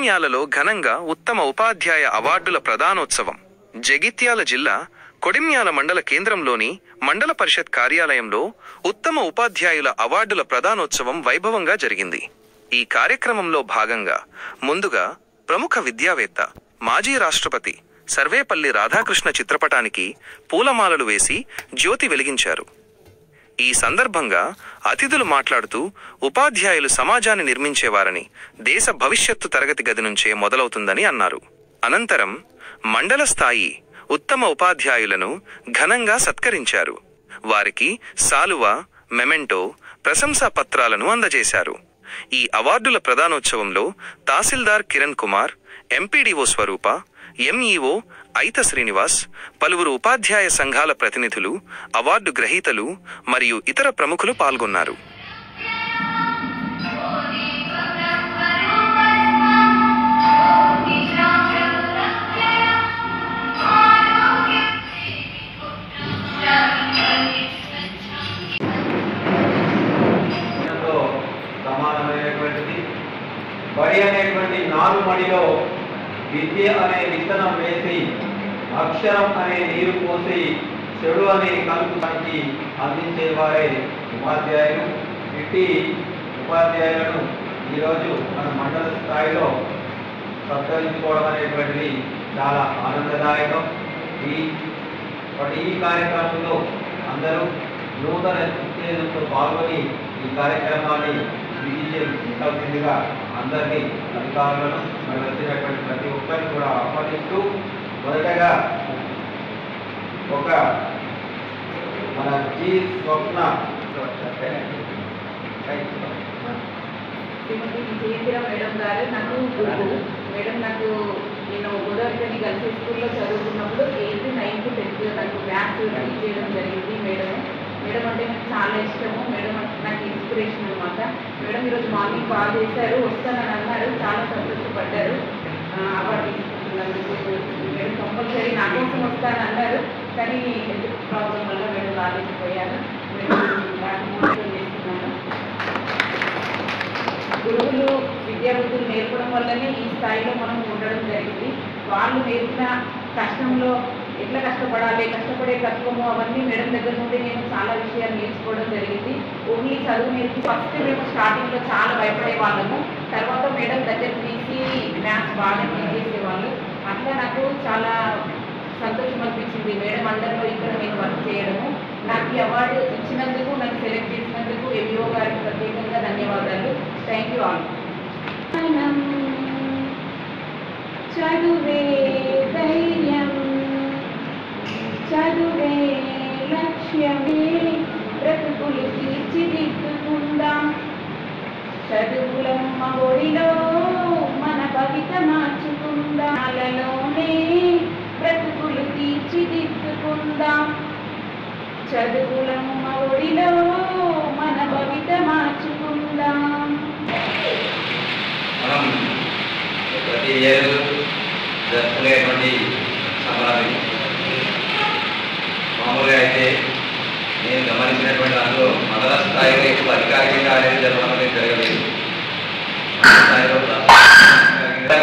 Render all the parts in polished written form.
కొడిమ్యాలలో ఘనంగా ఉత్తమ ఉపాధ్యాయ అవార్డుల ప్రదానోత్సవం. జగిత్యాల జిల్లా కొడిమ్యాల మండల కేంద్రంలోని మండల పరిషత్ కార్యాలయంలో ఉత్తమ ఉపాధ్యాయుల అవార్డుల ప్రదానోత్సవం వైభవంగా జరిగింది. ఈ కార్యక్రమంలో భాగంగా ముందుగా ప్రముఖ విద్యావేత్త, మాజీ రాష్ట్రపతి సర్వేపల్లి రాధాకృష్ణ చిత్రపటానికి పూలమాలలు వేసి జ్యోతి వెలిగించారు. ఈ సందర్భంగా అతిథులు మాట్లాడుతూ ఉపాధ్యాయులు సమాజాన్ని నిర్మించేవారని, దేశ భవిష్యత్తు తరగతి గది నుంచే మొదలవుతుందని అన్నారు. అనంతరం మండల స్థాయి ఉత్తమ ఉపాధ్యాయులను ఘనంగా సత్కరించారు. వారికి సాలువా, మెమెంటో, ప్రశంసా పత్రాలను అందజేశారు. ఈ అవార్డుల ప్రదానోత్సవంలో తహసీల్దార్ కిరణ్ కుమార్, ఎంపీడీఓ స్వరూప, ఎంఈఓ ఐత శ్రీనివాస్, పలువురు ఉపాధ్యాయ సంఘాల ప్రతినిధులు, అవార్డు గ్రహీతలు మరియు ఇతర ప్రముఖులు పాల్గొన్నారు. బడి అనేటువంటి నాలుమడిలో విద్య అనే విత్తనం వేసి, అక్షరం అనే నీరు పోసి, చెడు అనే కలుపుకి అందించేవారే ఉపాధ్యాయులు. ఇట్టి ఉపాధ్యాయులను ఈరోజు మన మండల స్థాయిలో సత్కరించుకోవడం అనేటువంటిది చాలా ఆనందదాయకం. ఈ కార్యక్రమంలో అందరూ నూతన ఉత్తేజంతో పాల్గొని ఈ కార్యక్రమాన్ని విధించాల్సిందిగా అందరినీ, అధికారులను, మరి వచ్చినటువంటి ప్రతి ఒక్కరిని కూడా ఆహ్వానిస్తూ, మొదటగా ఒక మన జీ స్వప్న మేడం గారు నాకు గురువు. మేడం నాకు నేను గోదావరిని కలిసి స్కూల్లో చదువుకున్నప్పుడు 8th, 9th, 10th నాకు మ్యాథ్స్ టీచ్ చేయడం జరిగింది. మేడం అంటే నాకు చాలా ఇష్టము. మేడం అంటే నాకు ఇన్స్పిరేషన్ అనమాట. మేడం ఈరోజు మార్నింగ్ కాల్ చేశారు, వస్తానని అన్నారు. చాలా సంతోషపడ్డారు. అవార్డు తీసుకుంటున్నందుకు. మేడం కంపల్సరీ నా కోసం వస్తానని అన్నారు, కానీ హెల్త్ ప్రాబ్లం వల్ల మేడం రాలేకపోయాను. మేడం చేస్తున్నాను. గురువులు విద్యార్థులు నేర్పడం వల్లనే ఈ స్థాయిలో మనం ఉండడం జరిగింది. వాళ్ళు నేర్పిన కష్టంలో ఎట్లా కష్టపడాలి, కష్టపడే తత్వము, అవన్నీ మేడం దగ్గర నుండి నేను చాలా విషయాలు నేర్చుకోవడం జరిగింది. ఓన్లీ చదువు నేర్పి ఫస్ట్ మేము స్టార్టింగ్లో చాలా భయపడే వాళ్ళము. తర్వాత మేడం దగ్గర తీసి మ్యాథ్స్ బాగా నేర్చేసేవాళ్ళు. అట్లా నాకు చాలా సంతోషం అనిపించింది మేడం అందరిలో ఇక్కడ నేను వర్క్ చేయడము. నాకు ఈ అవార్డు ఇచ్చినందుకు, నాకు సెలెక్ట్ చేసినందుకు ఎంఈఓ గారికి ప్రత్యేకంగా ధన్యవాదాలు. Thank you all. చదువే ధైర్యం, చదువే లక్ష్యమే, బ్రతుకులు తీర్చిదిద్దుకుందాం. చదువులమ్మ ఒడిలో మన భవిత మార్చుకుందాలలోనే బ్రతుకులు తీర్చిదిద్దుకుందాం. చదువులమ్మ ఒడిలో మన భవిత మార్చుకుందాం. మనం ప్రతి ఏడు జరుపుకునేటువంటి సంబరాలు మామూలుగా అయితే నేను గమనించినటువంటి దాంట్లో మండల స్థాయిలో ఎక్కువ అధికారికంగా అనేది జరగడం అనేది జరగలేదు. స్థాయిలో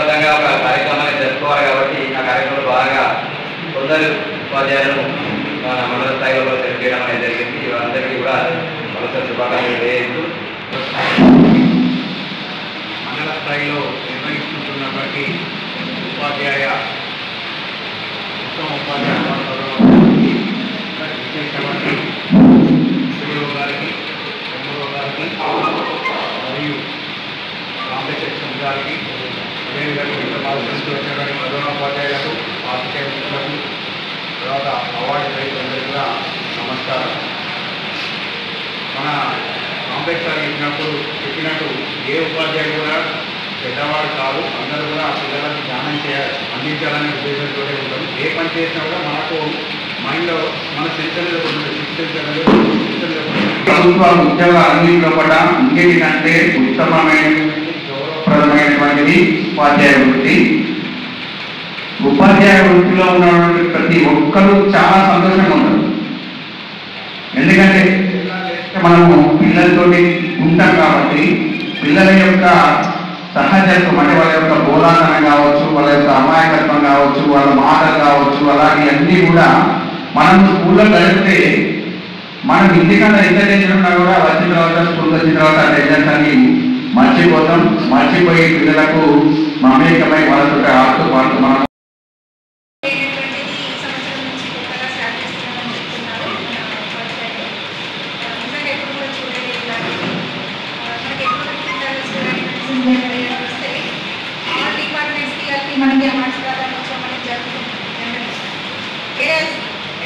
విధంగా ఒక కార్యక్రమాన్ని జరుపుకోవాలి కాబట్టి ఆ కార్యక్రమంలో బాగా కొందరు ఉపాధ్యాయులను మన మండల స్థాయిలో సెలెక్ట్ చేయడం అనేది జరిగింది. అందరికీ కూడా మరోసారి శుభాకాంక్షలు తెలియజేస్తూ, మండల స్థాయిలో నిర్వహిస్తున్నటువంటి ఉపాధ్యాయ ఉత్తమ ఉపాధ్యాయ విశేషమైన సిడిఓ గారికి, ఎంఓ గారికి మరియు కాంపిటేషన్ గారికి, అదేవిధంగా పాల్గొంటూ వచ్చినటువంటి ప్రధానోపాధ్యాయులకు, పాఠశాలకు, తర్వాత అవార్డు రైతులందరికీ కూడా నమస్కారం. మన కాంప్లెక్స్ గారు చెప్పినట్టు ఏ ఉపాధ్యాయులు కూడా పెద్దవాడు కాదు, అందరూ కూడా పిల్లలకు జ్ఞానం అందించాలనే ఉద్దేశంతో ఉంటాం. ఏ పని చేసినా కూడా మనకు మైండ్లో మన సెన్సర్లు ప్రభుత్వ ఉద్యోగాలన్నింటిలో కూడా ఇంకేంటంటే ఉత్తమమైనటువంటిది ఉపాధ్యాయ వృత్తి. ఉపాధ్యాయ వృత్తిలో ఉన్నటువంటి ప్రతి ఒక్కరూ చాలా సంతోషంగా ఉంటారు. ఎందుకంటే మనము పిల్లలతోటి ఉంటాం కాబట్టి పిల్లల యొక్క సహజత్వం అంటే వాళ్ళ యొక్క బోధాతనం కావచ్చు, వాళ్ళ యొక్క అమాయకత్వం కావచ్చు, వాళ్ళ మాటలు కావచ్చు, అలాగే అన్నీ కూడా మనం స్కూల్లో గడిపితే మనం ఇంటికన్నా ఎంత టెన్షన్ ఉన్నా కూడా వచ్చిన తర్వాత స్కూల్కి వచ్చిన తర్వాత ఆ టెన్షన్స్ అని మర్చిపోతాం. మర్చిపోయి పిల్లలకు మమేకమై వాళ్ళతో ఆడుతూ పాడుతూ మనం మనకి అవార్డ్స్ మనకి జరుగుతుంది.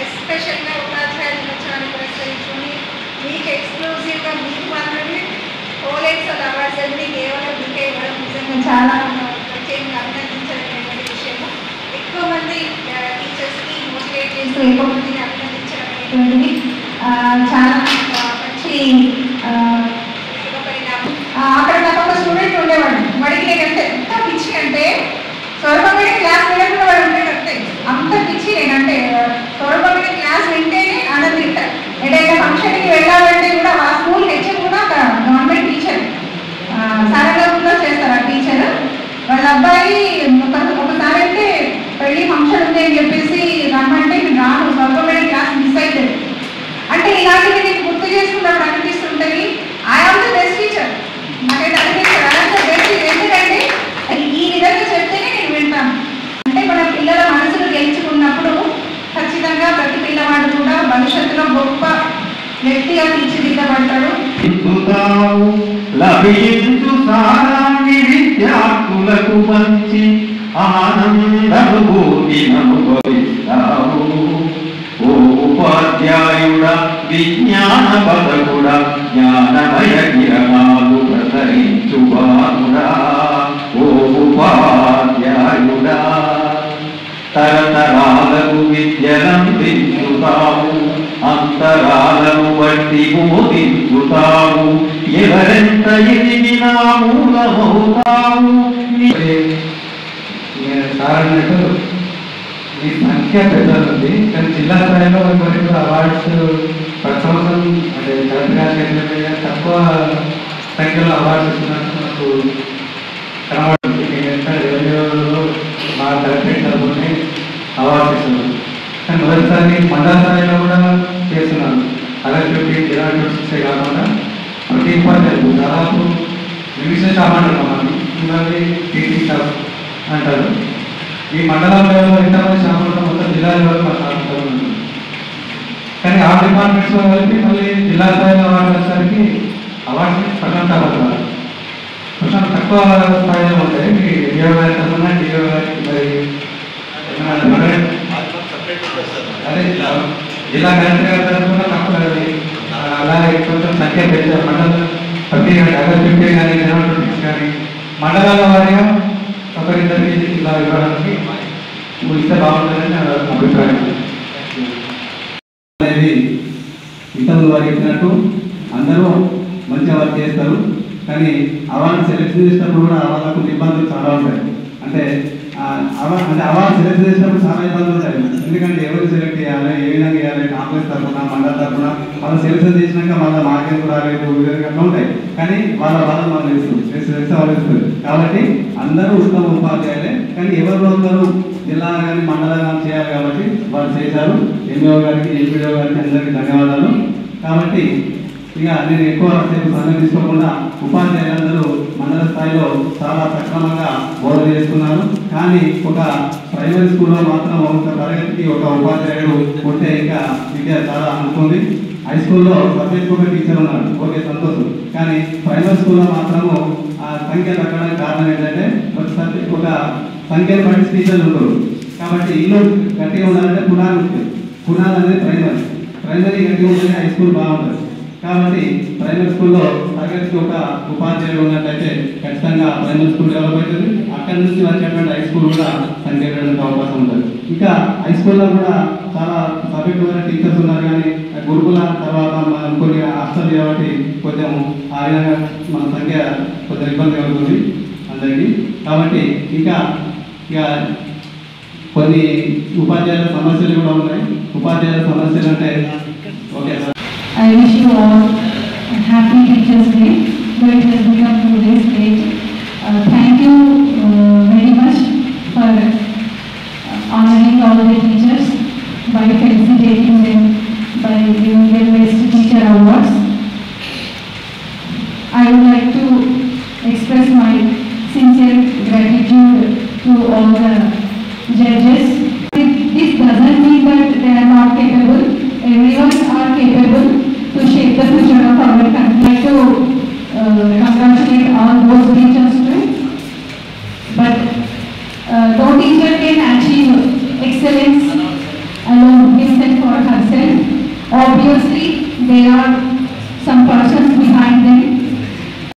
ఎస్పెషల్గా ఉపాధ్యాయుల దినోత్సవాన్ని పురస్కరించుకొని మీకు ఎక్స్క్లూజివ్గా మీకు మాత్రమే కోలేక్సల్ అవార్డ్స్ అన్ని కేవలం మీకే ఇవ్వడం నిజంగా చాలా ప్రత్యేకంగా అభినందించదగినటువంటి విషయము. ఎక్కువ మంది టీచర్స్కి మోటివేట్ చేస్తూ ఎక్కువ మందిని అభినందించడం అనేటువంటిది చాలా మంచి పరిణామం. అక్కడ నాకు ఒక స్టూడెంట్ ఉండేవాడు, వాడికి నేనంటే ఎంత పిచ్చి అంటే స్వరూపమైన క్లాస్ వినకుండా వాడు ఉండేటంతే అంత పిచ్చి. నేనంటే స్వరూపమైన క్లాస్ వింటేనే ఆనందింటారు. ఏదైనా ఫంక్షన్కి వెళ్ళాలంటే కూడా ఆ స్కూల్ హెచ్ఎం కూడా ఒక గవర్నమెంట్ టీచర్, సారగంలో చేస్తారు ఆ టీచర్. వాళ్ళ అబ్బాయి ఒకసారి అయితే పెళ్లి ఫంక్షన్ ఉంది అని చెప్పేసి రమ్మంటే నేను రాను, స్వరూపమైన క్లాస్ మిస్ అవుతుంది అంటే ఇలాంటివి నేను గుర్తు చేసుకున్నప్పుడు అనిపిస్తుంటుంది. I am the best teacher, నాకైతే అనిపిస్తుంది ఐ ఆమ్ ద బెస్ట్. ఎందుకంటే ఈ విధంగా చెప్తేనే నేను వింటాను. అంటే మన పిల్లల మనసును గెలుచుకున్నప్పుడు ఖచ్చితంగా ప్రతి పిల్లవాడు కూడా భవిష్యత్తులో గొప్ప వ్యక్తిగా తీర్చిదిద్దబడతాడు. లభించు సారాన్ని విద్యార్థులకు మంచి ఆనందము అనుభవిస్తావు. ఓ ఉపాధ్యాయుడా, విజ్ఞాన పదకుడా, జ్ఞానమయ కిరణాలు ప్రసరించువానుడా. ఓ ఉపాధ్యాయుడా, తరతరాలకు విద్యలందించుతావు, అంతరాలను బట్టి మోదించుతావు. ఎవరెంత ఎదిగినా మూలమవుతావు. సార్ అన్నట్టు ఈ సంఖ్య పెద్దది, కానీ జిల్లా స్థాయిలో మరి అవార్డ్స్ ప్రతి సంవత్సరం అంటే కలెక్టర్ గారి తక్కువ సంఖ్యలో అవార్డ్స్ ఇస్తున్నట్టు మనకు కనబడుతుంది. రెవెన్యూలో మా కలెక్టరేట్ తరఫునే అవార్డ్స్ ఇస్తున్నారు. కానీ మొదటిసారి మండల స్థాయిలో కూడా చేస్తున్నారు. కలెక్టర్ జిల్లా ట్యూషన్సే కాకుండా ప్రతి ఉపాధ్యాయులు దాదాపు నిమిషం స్టాఫ్ అంటారు, మనం ఇవన్నీ టీచింగ్ స్టాఫ్ అంటారు. ఈ మండలంలో ఎంతమంది స్టాఫ్ ఉంటారు, మొత్తం జిల్లా లెవెల్లో మా స్టాఫ్ ఉంటుంది. కానీ ఆ డిపార్ట్మెంట్స్లో కలిపి మళ్ళీ జిల్లా స్థాయిలో అవార్డు వచ్చేసరికి అవార్డ్స్ ప్రశాంతపడతారు. ప్రశాంత తక్కువ స్థాయిలో ఉంటాయి. మీ డిఓ గారి తరఫున డిఓ గారికి మరి అదే జిల్లా కలెక్టర్ గారి తరఫున తక్కువ అలాగే కొంచెం సంఖ్య పెంచారు. మండలం ప్రతి అగర్ కానీ జనరల్ కానీ మండలాల వారిగా ఒకరిద్దరికి ఇలా ఇవ్వడానికి ఇస్తే బాగుంటుందని నా అభిప్రాయం. అనేది ఇంతకుముందు వారు చెప్పినట్టు అందరూ మంచిగా వర్క్ చేస్తారు. కానీ అవార్డు సెలెక్ట్ చేసినప్పుడు కూడా వాళ్ళకు ఇబ్బందులు చాలా ఉంటాయి. అంటే అవార్డు సెలెక్ట్ చేసినప్పుడు చాలా ఇబ్బందులు ఉంటాయి. ఎందుకంటే ఎవరు సెలెక్ట్ చేయాలి, ఏ విధంగా చేయాలి, కాంగ్రెస్ తరఫున మండల తరఫున వాళ్ళు సెలెక్షన్ చేసినాక మళ్ళీ మాకెందుకు రాలేదు విధంగా ఉంటాయి. కానీ వాళ్ళ వాళ్ళు మనం తెలుస్తుంది వాళ్ళు తెలుస్తుంది. కాబట్టి అందరూ ఉత్తమ ఉపాధ్యాయులే. కానీ ఎవరు అందరూ జిల్లా కానీ మండలం కానీ చేయాలి కాబట్టి వాళ్ళు చేశారు. ఎంఈఓ గారికి, ఎంపీడీఓ గారికి అందరికీ ధన్యవాదాలు. కాబట్టి ఇక నేను ఎక్కువ సేపు సమయం తీసుకోకుండా ఉపాధ్యాయులందరూ మండల స్థాయిలో చాలా సక్రమంగా బోధన చేస్తున్నారు. కానీ ఒక ప్రైమరీ స్కూల్లో మాత్రం ఒక తరగతికి ఒక ఉపాధ్యాయుడు ఉంటే ఇంకా విద్య చాలా అందుతుంది. హై స్కూల్లో సబ్జెక్ట్ ఒక టీచర్ ఉన్నారు, ఓకే సంతోషం. కానీ ప్రైమరీ స్కూల్లో మాత్రము ఆ సంఖ్య తగ్గడానికి కారణం ఏంటంటే ఒక సంఖ్యను బట్టి టీచర్లు ఉంటారు. కాబట్టి ఇల్లు గట్టిగా ఉండాలంటే పునాది ఉంటుంది. పునాది అనేది ప్రైమరీ గట్టిగా ఉంటేనే హై స్కూల్ బాగుంటుంది. కాబట్టి ప్రైమరీ స్కూల్లో తరగతికి ఒక ఉపాధ్యాయుడు ఉన్నట్లయితే ఖచ్చితంగా ప్రైమరీ స్కూల్ డెవలప్ అవుతుంది. అక్కడి నుంచి వచ్చేటువంటి హై స్కూల్ కూడా సంఖ్య పెరగడానికి అవకాశం ఉంటుంది. ఇంకా హై స్కూల్లో కూడా చాలా సబ్జెక్టు టీచర్స్ ఉన్నారు. కానీ గురుకుల తర్వాత మనం కొన్ని హాస్టల్ కాబట్టి కొంచెం ఆ విధంగా మన సంఖ్య కొంచెం ఇబ్బంది కలుగుతుంది అందరికీ. కాబట్టి ఇక కొన్ని ఉపాధ్యాయుల సమస్యలు కూడా ఉన్నాయి. ఉపాధ్యాయుల సమస్యలు అంటే okay sir. I wish you all a happy Teachers' Day. Going to become to this stage. Thank you very much for honoring all the teachers by felicitating them by giving them Best Teacher Awards. I would like to express my sincere gratitude to all the judges